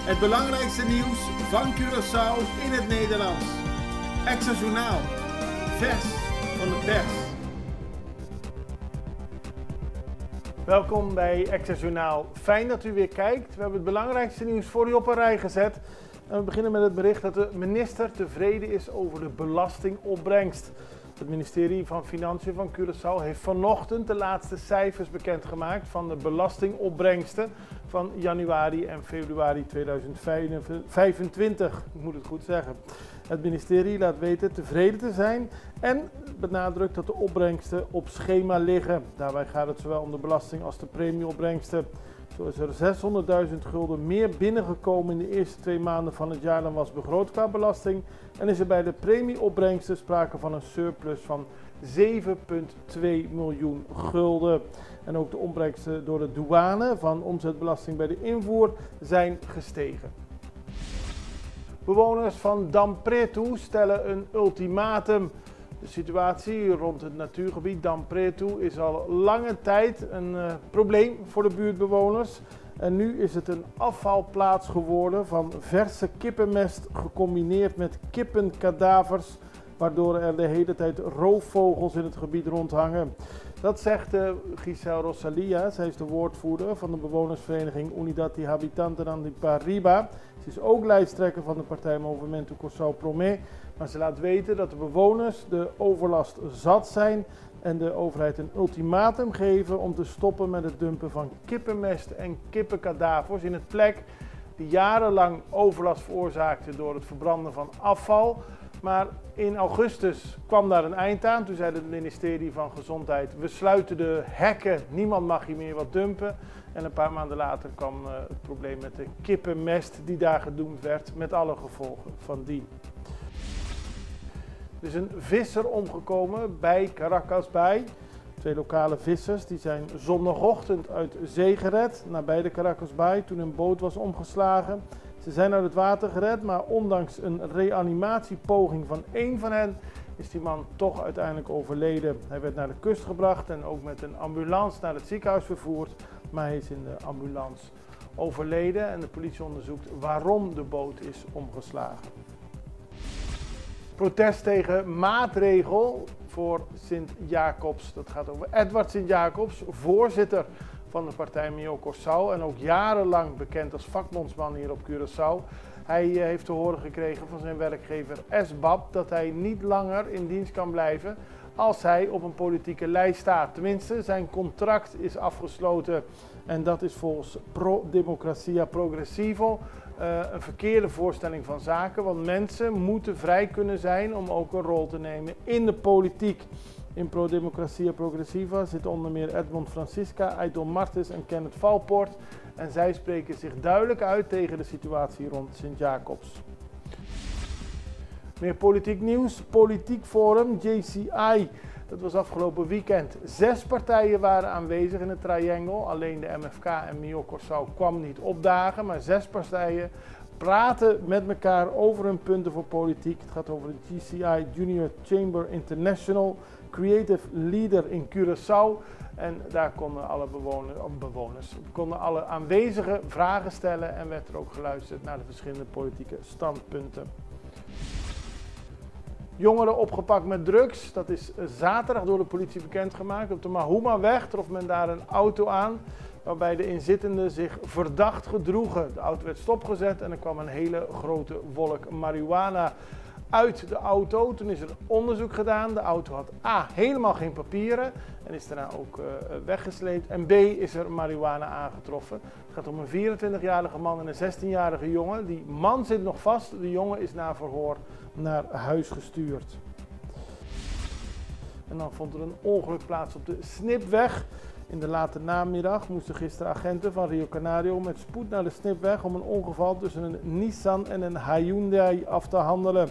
Het belangrijkste nieuws van Curaçao in het Nederlands. Extra Journaal. Vers van de pers. Welkom bij Extra Journaal. Fijn dat u weer kijkt. We hebben het belangrijkste nieuws voor u op een rij gezet. En we beginnen met het bericht dat de minister tevreden is over de belastingopbrengst. Het ministerie van Financiën van Curaçao heeft vanochtend de laatste cijfers bekendgemaakt van de belastingopbrengsten van januari en februari 2025. Ik moet het goed zeggen. Het ministerie laat weten tevreden te zijn en benadrukt dat de opbrengsten op schema liggen. Daarbij gaat het zowel om de belasting als de premieopbrengsten. Zo is er 600.000 gulden meer binnengekomen in de eerste 2 maanden van het jaar dan was begroot qua belasting. En is er bij de premieopbrengsten sprake van een surplus van 7,2 miljoen gulden. En ook de opbrengsten door de douane van omzetbelasting bij de invoer zijn gestegen. Bewoners van Dam Preto stellen een ultimatum. De situatie rond het natuurgebied Dam Preto is al lange tijd een probleem voor de buurtbewoners. En nu is het een afvalplaats geworden van verse kippenmest gecombineerd met kippenkadavers, waardoor er de hele tijd roofvogels in het gebied rondhangen. Dat zegt Giselle Rosalia, zij is de woordvoerder van de bewonersvereniging Unidad y Habitanten de Parriba. Ze is ook lijsttrekker van de partij Movimento Curaçao Promé, maar ze laat weten dat de bewoners de overlast zat zijn en de overheid een ultimatum geven om te stoppen met het dumpen van kippenmest en kippenkadavers in het plek die jarenlang overlast veroorzaakte door het verbranden van afval. Maar in augustus kwam daar een eind aan. Toen zei het ministerie van Gezondheid: we sluiten de hekken, niemand mag hier meer wat dumpen. En een paar maanden later kwam het probleem met de kippenmest die daar gedoemd werd, met alle gevolgen van dien. Er is een visser omgekomen bij Caracas Bay. 2 lokale vissers die zijn zondagochtend uit zee gered, nabij de Caracas Bay, toen een boot was omgeslagen. Ze zijn uit het water gered, maar ondanks een reanimatiepoging van 1 van hen is die man toch uiteindelijk overleden. Hij werd naar de kust gebracht en ook met een ambulance naar het ziekenhuis vervoerd, maar hij is in de ambulance overleden en de politie onderzoekt waarom de boot is omgeslagen. Protest tegen maatregel voor Sint-Jacobs. Dat gaat over Edward Sint-Jacobs, voorzitter van de partij Mio Curaçao en ook jarenlang bekend als vakbondsman hier op Curaçao. Hij heeft te horen gekregen van zijn werkgever SBAP dat hij niet langer in dienst kan blijven als hij op een politieke lijst staat. Tenminste, zijn contract is afgesloten en dat is volgens Pro Democracia Progressivo een verkeerde voorstelling van zaken, want mensen moeten vrij kunnen zijn om ook een rol te nemen in de politiek. In Pro Democracia Progressiva zitten onder meer Edmond Francisca, Aiton Martens en Kenneth Valpoort. En zij spreken zich duidelijk uit tegen de situatie rond Sint-Jacobs. Meer politiek nieuws. Politiek Forum JCI. Dat was afgelopen weekend. 6 partijen waren aanwezig in het triangle. Alleen de MFK en Mio Curaçao kwam niet opdagen. Maar 6 partijen praten met elkaar over hun punten voor politiek. Het gaat over de GCI Junior Chamber International, Creative Leader in Curaçao. En daar konden alle konden alle aanwezigen vragen stellen en werd er ook geluisterd naar de verschillende politieke standpunten. Jongeren opgepakt met drugs, dat is zaterdag door de politie bekendgemaakt. Op de Mahumaweg trof men daar een auto aan waarbij de inzittenden zich verdacht gedroegen. De auto werd stopgezet en er kwam een hele grote wolk marihuana uit de auto. Toen is er onderzoek gedaan. De auto had A, helemaal geen papieren en is daarna ook weggesleept. En B, is er marihuana aangetroffen. Het gaat om een 24-jarige man en een 16-jarige jongen. Die man zit nog vast. De jongen is na verhoor naar huis gestuurd. En dan vond er een ongeluk plaats op de Snipweg. In de late namiddag moesten gisteren agenten van Rio Canario met spoed naar de Snipweg om een ongeval tussen een Nissan en een Hyundai af te handelen.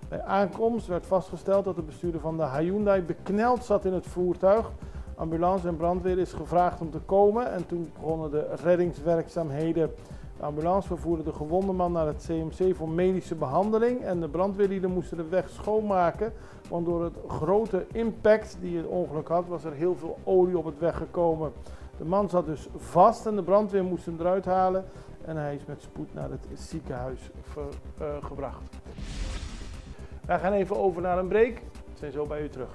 Bij aankomst werd vastgesteld dat de bestuurder van de Hyundai bekneld zat in het voertuig. Ambulance en brandweer is gevraagd om te komen en toen begonnen de reddingswerkzaamheden. De ambulance vervoerde de gewonde man naar het CMC voor medische behandeling en de brandweerlieden moesten de weg schoonmaken, want door het grote impact die het ongeluk had was er heel veel olie op het weg gekomen. De man zat dus vast en de brandweer moest hem eruit halen en hij is met spoed naar het ziekenhuis gebracht. Wij gaan even over naar een break. We zijn zo bij u terug.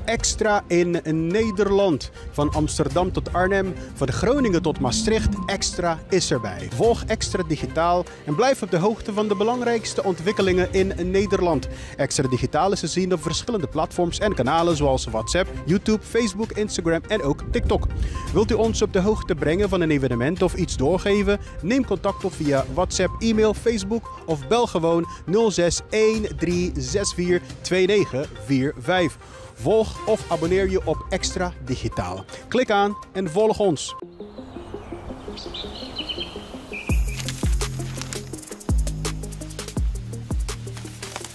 Extra in Nederland. Van Amsterdam tot Arnhem, van Groningen tot Maastricht. Extra is erbij. Volg Extra Digitaal en blijf op de hoogte van de belangrijkste ontwikkelingen in Nederland. Extra Digitaal is te zien op verschillende platforms en kanalen zoals WhatsApp, YouTube, Facebook, Instagram en ook TikTok. Wilt u ons op de hoogte brengen van een evenement of iets doorgeven? Neem contact op via WhatsApp, e-mail, Facebook of bel gewoon 06 1364 2945. Volg of abonneer je op Extra Digitaal. Klik aan en volg ons.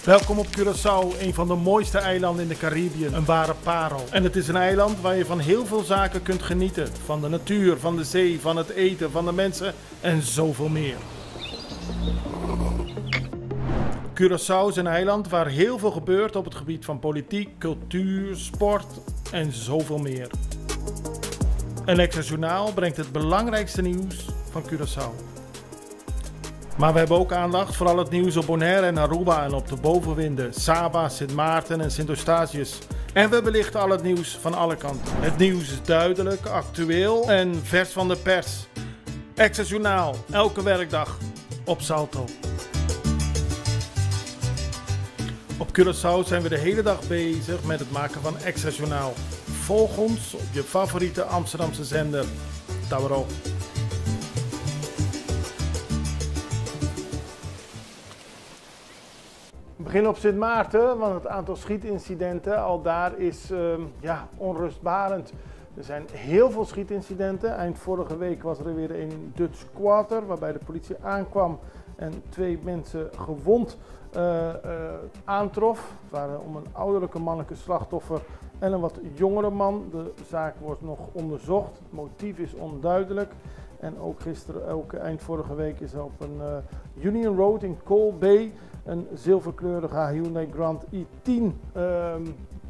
Welkom op Curaçao, een van de mooiste eilanden in de Caribiën. Een ware parel. En het is een eiland waar je van heel veel zaken kunt genieten. Van de natuur, van de zee, van het eten, van de mensen en zoveel meer. Curaçao is een eiland waar heel veel gebeurt op het gebied van politiek, cultuur, sport en zoveel meer. En Extra Journaal brengt het belangrijkste nieuws van Curaçao. Maar we hebben ook aandacht voor al het nieuws op Bonaire en Aruba en op de bovenwinden, Saba, Sint Maarten en Sint Eustatius. En we belichten al het nieuws van alle kanten. Het nieuws is duidelijk, actueel en vers van de pers. Extra Journaal, elke werkdag op Salto. Op Curaçao zijn we de hele dag bezig met het maken van Extra Journaal. Volg ons op je favoriete Amsterdamse zender, Tauro. We beginnen op Sint Maarten, want het aantal schietincidenten al daar is onrustbarend. Er zijn heel veel schietincidenten. Eind vorige week was er weer een Dutch Quarter, waarbij de politie aankwam en 2 mensen gewond aantrof. Het waren om een ouderlijke mannelijke slachtoffer en een wat jongere man. De zaak wordt nog onderzocht. Het motief is onduidelijk. En ook eind vorige week is er op een Union Road in Cole Bay een zilverkleurige Hyundai Grand i10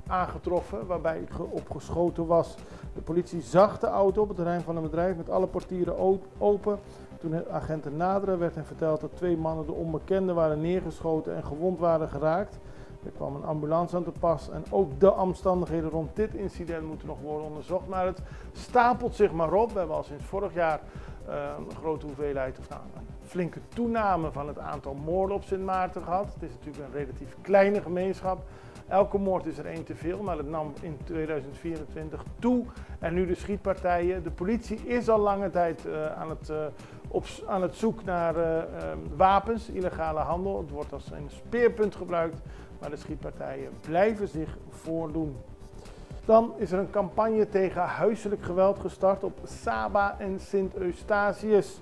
aangetroffen, waarbij op geschoten was. De politie zag de auto op het terrein van een bedrijf met alle portieren open. Toen de agenten naderden werd hen verteld dat 2 mannen de onbekende waren neergeschoten en gewond waren geraakt. Er kwam een ambulance aan te pas en ook de omstandigheden rond dit incident moeten nog worden onderzocht. Maar het stapelt zich maar op. We hebben al sinds vorig jaar een grote hoeveelheid, een flinke toename van het aantal moorden op Sint Maarten gehad. Het is natuurlijk een relatief kleine gemeenschap. Elke moord is er 1 te veel, maar het nam in 2024 toe. En nu de schietpartijen. De politie is al lange tijd aan het zoeken naar wapens, illegale handel. Het wordt als een speerpunt gebruikt, maar de schietpartijen blijven zich voordoen. Dan is er een campagne tegen huiselijk geweld gestart op Saba en Sint Eustatius.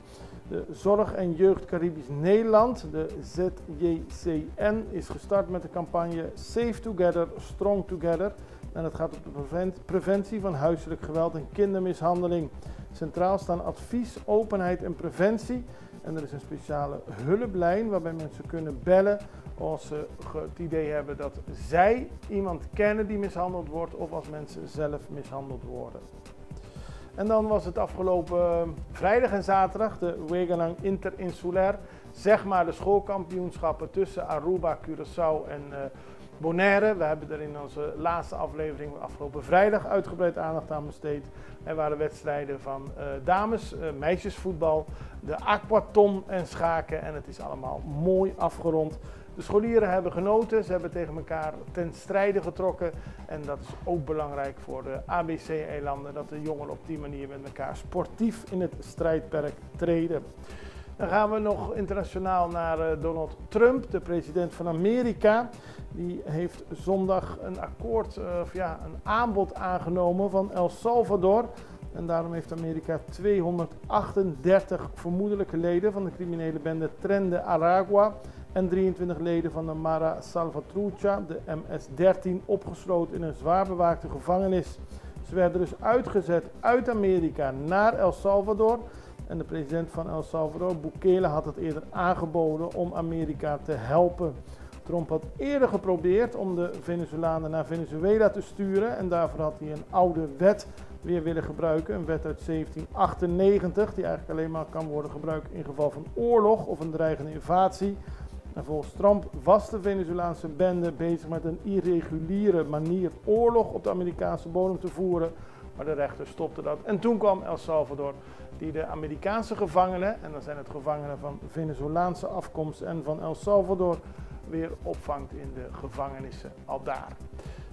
De Zorg en Jeugd Caribisch Nederland, de ZJCN, is gestart met de campagne Safe Together, Strong Together. En het gaat om de preventie van huiselijk geweld en kindermishandeling. Centraal staan advies, openheid en preventie. En er is een speciale hulplijn waarbij mensen kunnen bellen als ze het idee hebben dat zij iemand kennen die mishandeld wordt of als mensen zelf mishandeld worden. En dan was het afgelopen vrijdag en zaterdag de Wegenang Interinsulair, zeg maar de schoolkampioenschappen tussen Aruba, Curaçao en Bonaire. We hebben er in onze laatste aflevering afgelopen vrijdag uitgebreid aandacht aan besteed. Er waren wedstrijden van dames, meisjesvoetbal, de aquaton en schaken en het is allemaal mooi afgerond. De scholieren hebben genoten, ze hebben tegen elkaar ten strijde getrokken en dat is ook belangrijk voor de ABC-eilanden, dat de jongeren op die manier met elkaar sportief in het strijdperk treden. Dan gaan we nog internationaal naar Donald Trump, de president van Amerika. Die heeft zondag een een aanbod aangenomen van El Salvador. En daarom heeft Amerika 238 vermoedelijke leden van de criminele bende Tren de Aragua en 23 leden van de Mara Salvatrucha, de MS-13, opgesloten in een zwaar bewaakte gevangenis. Ze werden dus uitgezet uit Amerika naar El Salvador. En de president van El Salvador, Bukele, had het eerder aangeboden om Amerika te helpen. Trump had eerder geprobeerd om de Venezolanen naar Venezuela te sturen en daarvoor had hij een oude wet weer willen gebruiken. Een wet uit 1798 die eigenlijk alleen maar kan worden gebruikt in geval van oorlog of een dreigende invasie. En volgens Trump was de Venezolaanse bende bezig met een irreguliere manier oorlog op de Amerikaanse bodem te voeren. Maar de rechter stopte dat. En toen kwam El Salvador, die de Amerikaanse gevangenen, en dan zijn het gevangenen van Venezolaanse afkomst en van El Salvador, weer opvangt in de gevangenissen aldaar.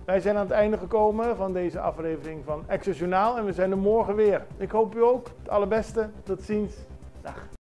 Wij zijn aan het einde gekomen van deze aflevering van Access Journaal en we zijn er morgen weer. Ik hoop u ook. Het allerbeste. Tot ziens. Dag.